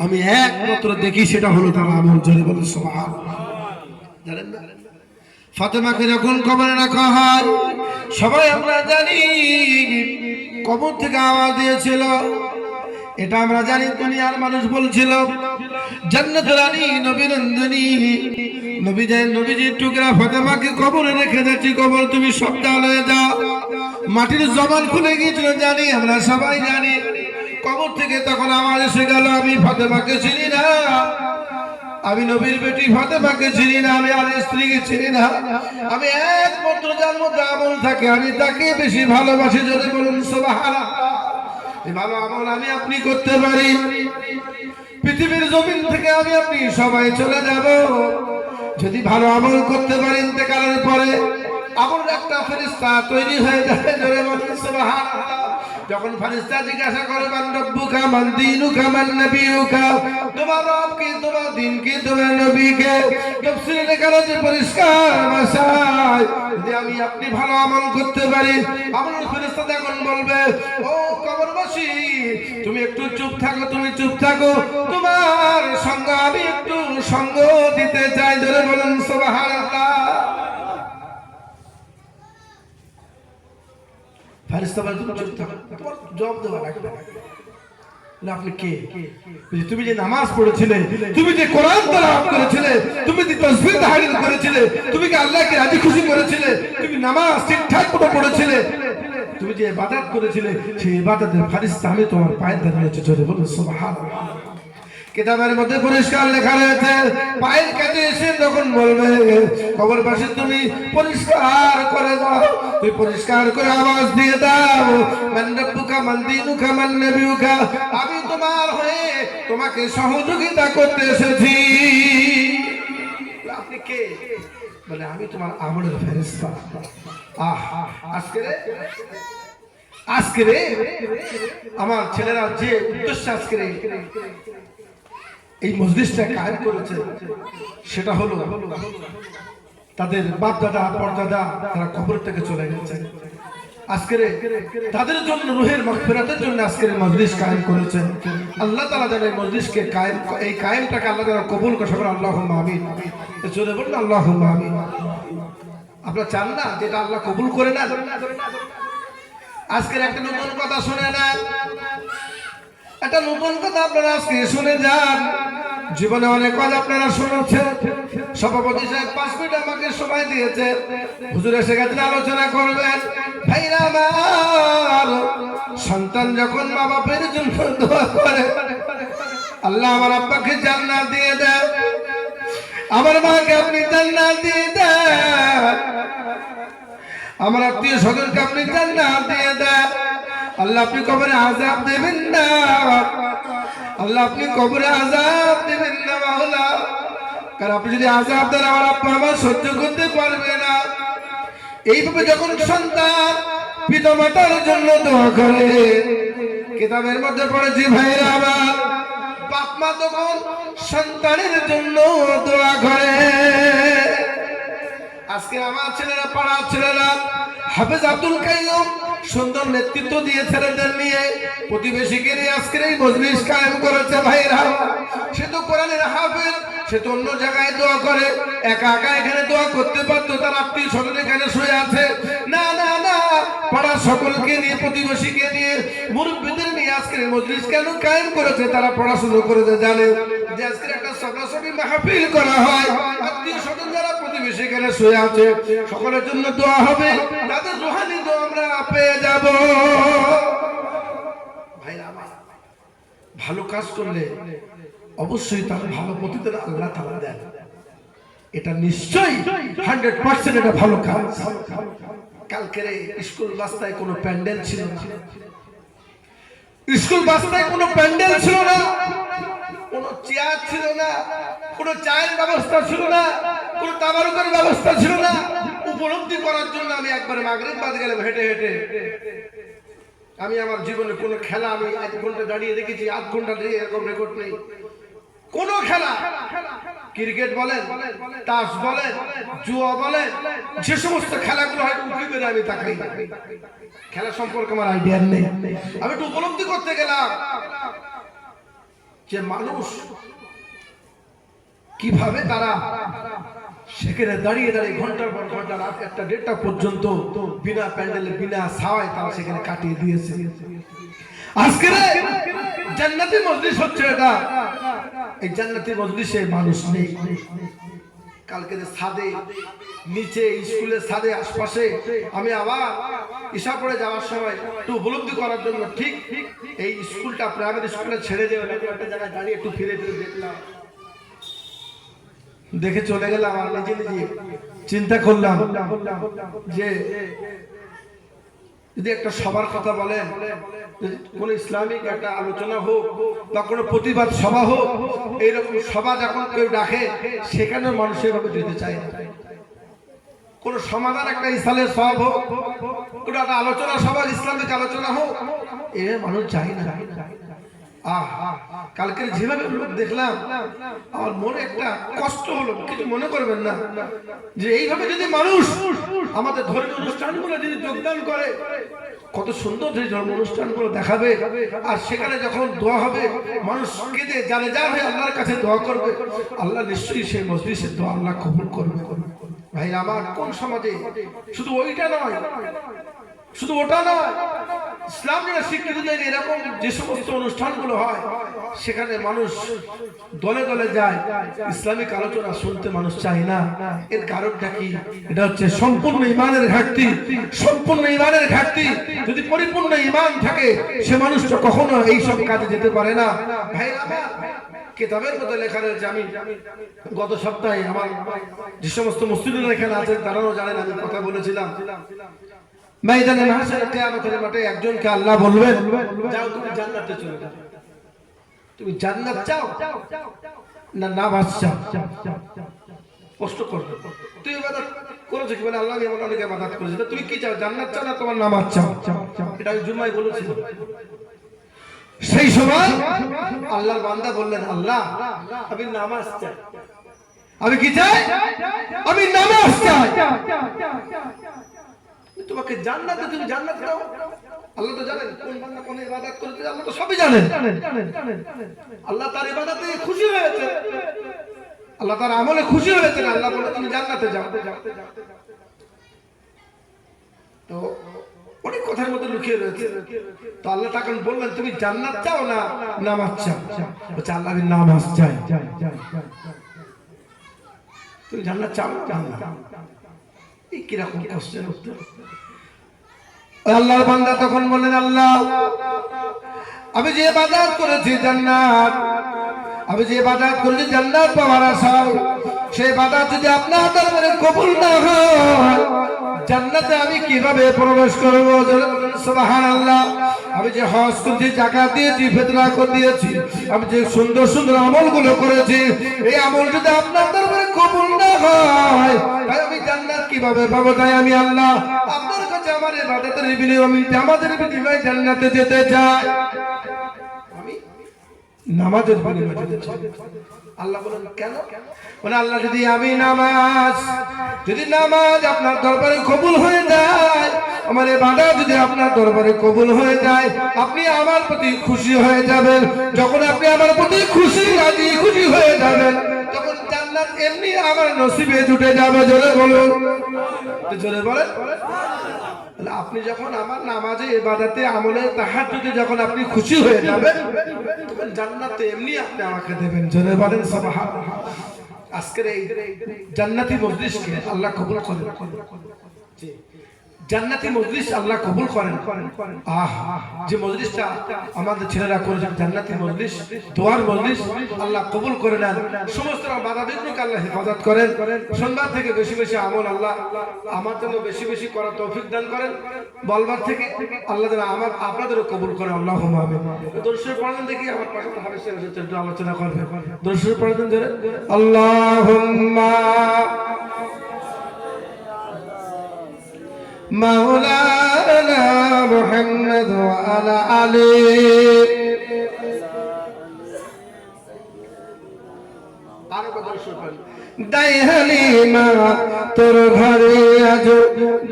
আমি একমাত্র দেখি সেটা হলো তার আমল। জোরে বলুন সুবহানাল্লাহ। জানেন না ফাতেমাকে যখন কবরে রাখা হয় সবাই আমরা জানি কবর থেকে আওয়াজ দিয়েছিল, এটা আমরা জানি দুনিয়ার মানুষ বলছিল জান্নাতুল রানী নবীনন্দিনী নবীজির টুকরা ফাতেমাকে কবরে রেখে যাচ্ছি, কবর তুমি সাবধান হয়ে যাও। মাটির জবান খুলে গিয়েছিল জানি, আমরা সবাই জানি। কবর থেকে তখন আওয়াজ এসে গেল, আমি ফাতেমাকে চিনি না, আমি নবীর বেটি ফাতেমাকে চিনি না, আমি আর স্ত্রীকে চিনি না, আমি একমাত্র যার মধ্যে আমল থাকে আমি তাকে বেশি ভালোবাসি। যদি বলুন সুবহানাল্লাহ। ভালো আমল আমি আপনি করতে পারি, পৃথিবীর জমিন থেকে আমি আপনি সবাই চলে যাব, যদি ভালো আমল করতে পারি ইন্তেকালের পরে আমল একটা ফেরেশতা তৈরি হয়ে যাবে। জোরে বলুন সুবহানাল্লাহ। যখন ফেরেশতা জিজ্ঞাসা করে মান রব্বুকা মান দীনুকা মান নবিয়ুকা, তোমার রব কি, তোমার দ্বীন কি, তোমার নবী কে, তাফসীরে লেখা আছে পরিষ্কার ভাষায় যদি আমি আপনি ভালো আমল করতে পারি, আমল ফেরেশতা তখন বলবে ও কবরবাসী তুমি একটু চুপ থাকো, তুমি চুপ থাকো, তোমার সঙ্গ আমি একটু সঙ্গ দিতে চাই। জোরে বলুন সুবহানাল্লাহ। ফেরেশতা বলে তুমি চুপ থাকো, তোমার জবাব দেওয়া লাগবে না। আপনি কে? তুমি যে নামাজ পড়েছিলে, তুমি যে কোরআন তেলাওয়াত করেছিলে, তুমি যে তাসবিহ তাহলিল করেছিলে, তুমি কি আল্লাহকে রাজি খুশি করেছিলে, তুমি নামাজ ঠিকঠাক মতো পড়েছিলে, তুমি যে ইবাদত করেছিলে সেই ইবাদতের ফেরেশতা আমি তোমার পায়ে দাঁড়িয়েছি। জোরে বলুন সুবহানাল্লাহ। কিতাবের মধ্যে পরিষ্কার লেখা রয়েছে পায়ের কাছে এসে যখন বলবে কবরবাসী তুমি পরিষ্কার করে দাও, তুমি পরিষ্কার করে আওয়াজ দিয়ে দাও মান রব্বুকা মান দীনুকা মান নবিয়ুকা, আমি তোমার হয়ে তোমাকে সহযোগিতা করতে এসেছি। আপনি কে? বলে আমি তোমার আমলের ফেরেশতা। আজকে রে আমার ছেলেরা যে উদ্দেশ্যে আজকে এই মজলিসটা কায়েম করেছে সেটা হলো তাদের বাপ দাদা পরদাদা তারা কবর থেকে চলে গেছে, আজকের তাদের জন্য রুহের মাগফিরাতের জন্য আজকের মজলিস কায়েম করেছেন। আল্লাহ তাআলা যেন এই মজলিসকে কায়েম, এই কায়েমটাকে আল্লাহ তাআলা কবুল করে। সকলে আল্লাহুম্মা আমিন। জোরে বলুন আল্লাহুম্মা আমিন। আপনারা চান না যেটা আল্লাহ কবুল করে না? আজকের একটা নতুন কথা শুনে না, একটা নতুন কথা আপনারা আজকে শুনে যান। জীবনে অনেক কথা আপনারা শুনেছেন। সভাপতি সাহেব 5 মিনিট আমাকে সময় দিয়েছে, হুজুর এসে গেছেন আলোচনা করবেন। ভাইরা আমার, সন্তান যখন মা বাপের জন্য দোয়া করে আল্লাহ আমার আব্বাকে জান্নাত দিয়ে দেন, আমার মাকে আপনি জান্নাত দিয়ে দেন, আমার আত্মীয় স্বজনকে আপনি জান্নাত দিয়ে দেন। আল্লাহ আপনি কবরে আযাব দেবেন না, আল্লাহ আপনি কবরে আযাব দেবেন না মাওলা, কারণ আপনি যদি আযাব দেন আমার আব্বা আমার সহ্য করতে পারবে না। এইভাবে যখন সন্তান পিতামাতার জন্য দোয়া করে, কিতাবের মধ্যে পড়েছি ভাইরা আমার, বাপ মা তখন সন্তানের জন্য দোয়া করে। আজকে আমার ছেলেরা, পাড়ার ছেলেরা হাফেজ আব্দুল কাইয়ুম সুন্দর নেতৃত্ব দিয়ে ছেলেদের নিয়ে প্রতিবেশীকে নিয়ে আজকের এই মজলিস কায়েম করেছে। ভাইরা সে তো কোরআনের হাফেজ, সে তো অন্য জায়গায় দোয়া করে, একা একা এখানে দোয়া করতে পারতো, তার আত্মীয় স্বজন এখানে শুয়ে আছে। না না না, পাড়ার সকলকে নিয়ে, প্রতিবেশীকে নিয়ে, মুরব্বীদের নিয়ে আজকের মজলিস কেন কায়েম করেছে? তারা পড়াশোনা করে জানে যে আজকের একটা সভাসভা মাহফিল করা হয়, আত্মীয় স্বজন যারা প্রতিবেশী এখানে শুয়ে আছে সকলের জন্য দোয়া হবে, তাদের রুহানি দোয়া আমরা পেয়ে যাব। ভাইরা আমার, ভালো কাজ করলে অবশ্যই তার ভালো প্রতিদান আল্লাহ তাআলা দেন, এটা নিশ্চয়ই 100% এটা ভালো কাজ। কালকে স্কুল বাস্তায় কোনো প্যান্ডেল ছিল না, স্কুল বাস্তায় কোনো প্যান্ডেল ছিল না, কোনো চেয়ার ছিল না, কোনো চায়ের ব্যবস্থা ছিল না, কোনো তাবারুকের ব্যবস্থা ছিল না। উপলব্ধি করার জন্য আমি একবার মাগরিব বাদ গেলাম হেঁটে হেঁটে। আমি আমার জীবনে কোনো খেলা আমি 1 ঘন্টা দাঁড়িয়ে দেখেছি, 8 ঘন্টা দাঁড়িয়ে এরকম রেকর্ড নেই। কোন খেলা, ক্রিকেট বলেন, তাস বলেন, জুয়া বলেন, যে সমস্ত খেলাগুলো হয় উঠে বেড়ে আমি তাকাই, খেলা সম্পর্কে আমার আইডিয়া নেই। আমি একটু উপলব্ধি করতে গেলাম যে মানুষ কিভাবে তারা সেখানে দাঁড়িয়ে দাঁড়িয়ে ঘন্টার পর ঘন্টা, রাত 1টা 1:30টা পর্যন্ত বিনা প্যান্ডেলে বিনা ছাওয়ায় তারা সেখানে কাটিয়ে দিয়েছে। আজকে জান্নাতি মজলিস হচ্ছে এটা, এই জান্নাতি মজলিসে মানুষ নেই। কালকে ছাদে নিচে স্কুলের ছাদে আশপাশে আমি আবার ঈশা পড়ে যাওয়ার সময় একটু উপলব্ধি করার জন্য ঠিক এই স্কুলটা প্রাইমারি স্কুলে ছেড়ে দিয়ে একটা জায়গায় দাঁড়িয়ে একটু ফিরে ফিরে দেখলাম, দেখে চলে গেলাম। আর নিজে নিজে চিন্তা করলাম যে যদি একটা সবার কথা বলেন, কোন ইসলামিক একটা আলোচনা হোক বা কোনো প্রতিবাদ সভা হোক, এইরকম সভা যখন কেউ ডাকে সেখানে মানুষ এভাবে যেতে চায় না। কোন সমাধান একটা ইসলামের সভা হোক, কোন একটা আলোচনা সভা ইসলামিক আলোচনা হোক, এ মানুষ চায় না। কালকে যেভাবে দেখলাম আমার মনে একটা কষ্ট হলো। কিছু মনে করবেন না যে এইভাবে যদি মানুষ আমাদের ধর্মীয় অনুষ্ঠানগুলো যদি যোগদান করে, কত সুন্দর যে ধর্ম অনুষ্ঠানগুলো দেখাবে, আর সেখানে যখন দোয়া হবে মানুষ কেঁদে জানে যা হয়ে আল্লাহর কাছে দোয়া করবে, আল্লাহ নিশ্চয়ই সেই মজলিসের দোয়া আল্লাহ কবুল করবে। ভাই আমার কোন সমাজে শুধু ওইটা নয়, শুধু ওটা নয়, ইসলাম নিয়ে স্বীকৃতি দেয় এরকম যে সমস্ত অনুষ্ঠানগুলো হয় সেখানে মানুষ দলে দলে যায়, ইসলামিক আলোচনা শুনতে মানুষ চায় না। এর কারণটা কি? এটা হচ্ছে সম্পূর্ণ ইমানের ঘাটতি। সম্পূর্ণ ইমানের ঘাটতি। যদি পরিপূর্ণ ইমান থাকে সে মানুষটা কখনো এইসব কাজে যেতে পারে না। ভাই আমার কিতাবের মধ্যে লেখা রয়েছে, আমি গত সপ্তাহে আমার যে সমস্ত মুসলিমরা এখানে আছেন তারাও জানেন, আমি কথা বলেছিলাম ময়দানে মাহশারে কিয়ামতের মাঠে একজনকে আল্লাহ বলবেন, যাও তুমি জান্নাতে চলে যাও। তুমি জান্নাত চাও না নামাজ চাও? কষ্ট করবে। তুই ইবাদত করেছো কি? বলে আল্লাহ এমন অনেক ইবাদত করেছে। তুমি কি চাও, জান্নাত চাও না তোমার নামাজ চাও? এটা আমি জুমায় বলেছি। সেই সময় আল্লাহর বান্দা বললেন, আল্লাহ আমি নামাজ চাই। আমি কি চাই? আমি নামাজ চাই। তোমাকে জান্নাতে, তুমি জান্নাত দাও। আল্লাহ তো জানেন কোন বান্দা কোন ইবাদত করতে, আল্লাহ তো সবই জানেন। আল্লাহ তার ইবাদতে খুশি হয়েছে, আল্লাহ তার আমলে খুশি হয়েছে। আল্লাহ বলে তুমি জান্নাতে যাও। তো অনেক কথার মধ্যে লুকিয়ে রয়েছে। তো আল্লাহ তখন বললেন, তুমি জান্নাত চাও না নামাজ চাও? বলছে আল্লাহ আমি নামাজ চাই। তুমি জান্নাত চাও না? এই কিরকম কোশ্চেন উত্তর? আল্লাহর বান্দা তখন বললেন, আল্লাহ আমি যে ইবাদত করেছি জান্নাত, আমি যে ইবাদত করেছি জান্নাত পাওয়ার আশায়, সেই ইবাদত যদি আপনার দরবারে কবুল না হয় জান্নাতে আমি কিভাবে প্রবেশ করব? সুবহানাল্লাহ। আমি যে হজ করেছি, যাকাত দিয়েছি, ফিতরা করে দিয়েছি, আমি যে সুন্দর সুন্দর আমলগুলো করেছি, এই আমল যদি আপনার দরবারে কবুল না হয় তাই আমি জান্নাত কিভাবে পাবো? তাই আমি আল্লাহ আপনার কাছে আমার ইবাদতের বিনিময়ে, আমি নামাজের বিনিময়ে জান্নাতে যেতে চাই। আমি নামাজের বিনিময়ে যেতে চাই। আল্লাহ বলেন কেন? বলে আল্লাহ যদি আমি নামাজ আপনার দরবারে কবুল হয়ে যায়, আমার ইবাদত যদি আপনার দরবারে কবুল হয়ে যায়, আপনি আমার প্রতি খুশি হয়ে যাবেন। যখন আপনি আমার প্রতি খুশি রাজি খুশি হয়ে যাবেন, তখন জান্নাত এমনি আমার নসিবে জুটে যাবে। জোরে বলুন, জোরে বলেন। আপনি যখন আমার নামাজে ইবাদতে আমলে তাহাজ্জুদে যখন আপনি খুশি হয়ে যাবেন, তখন জান্নাতে এমনি আপনি আমাকে দেবেন। জোরে বলেন সুবহানাল্লাহ। আজকের এই জান্নাতি মজলিসকে আল্লাহ কবুল করেন। জান্নাতি মজলিস আল্লাহ কবুল করেন। যে মজলিসটা আমাদের ছেলেরা করেছেন জান্নাতি মজলিস, দোয়ার মজলিস, আল্লাহ কবুল করে নেন। সমস্ত বাধা বিঘ্নকে আল্লাহ হেফাজত করেন। সন্ধ্যা থেকে বেশি বেশি আমল আল্লাহ আমার জন্য বেশি বেশি করার তৌফিক দান করেন। বলবার থেকে আল্লাহ যেন আপনাদেরও কবুল করে। আল্লাহুম্মা আমিন। দরুদ শরীফ পড়েন দেখি, আমার পাশে হাদিসের একটু আলোচনা করবে। দরুদ শরীফ পড়েন জোরে, আল্লাহুম্মা مولانا محمد وعلى آله দাই হালিমা তোর ঘরে আজ,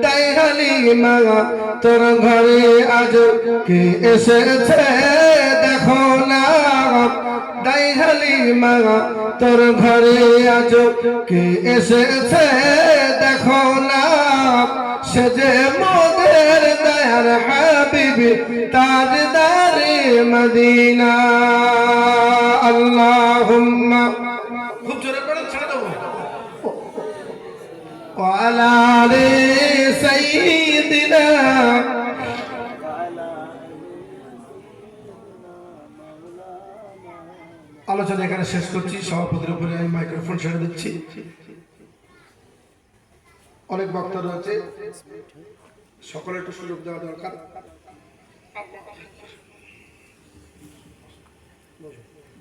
দাই হালিমা তোর ঘরে আজ কে এসেছে দেখো না, দাই হালিমা তোর ঘরে আজ কে এসেছে দেখো না সে যে মোদের দয়ার হাবিবি তাজদারে মদিনা আল্লাহুম্মা খুব জোরে পড়েন ছেড়ে দেবো ওয়ালা আলি সাইয়্যিদিনা আলোচনা এখানে শেষ করছি সভাপতির উপরে আমি মাইক্রোফোন ছেড়ে দিচ্ছি অনেক বক্তা রয়েছে সকলে একটু সুযোগ দেওয়া দরকার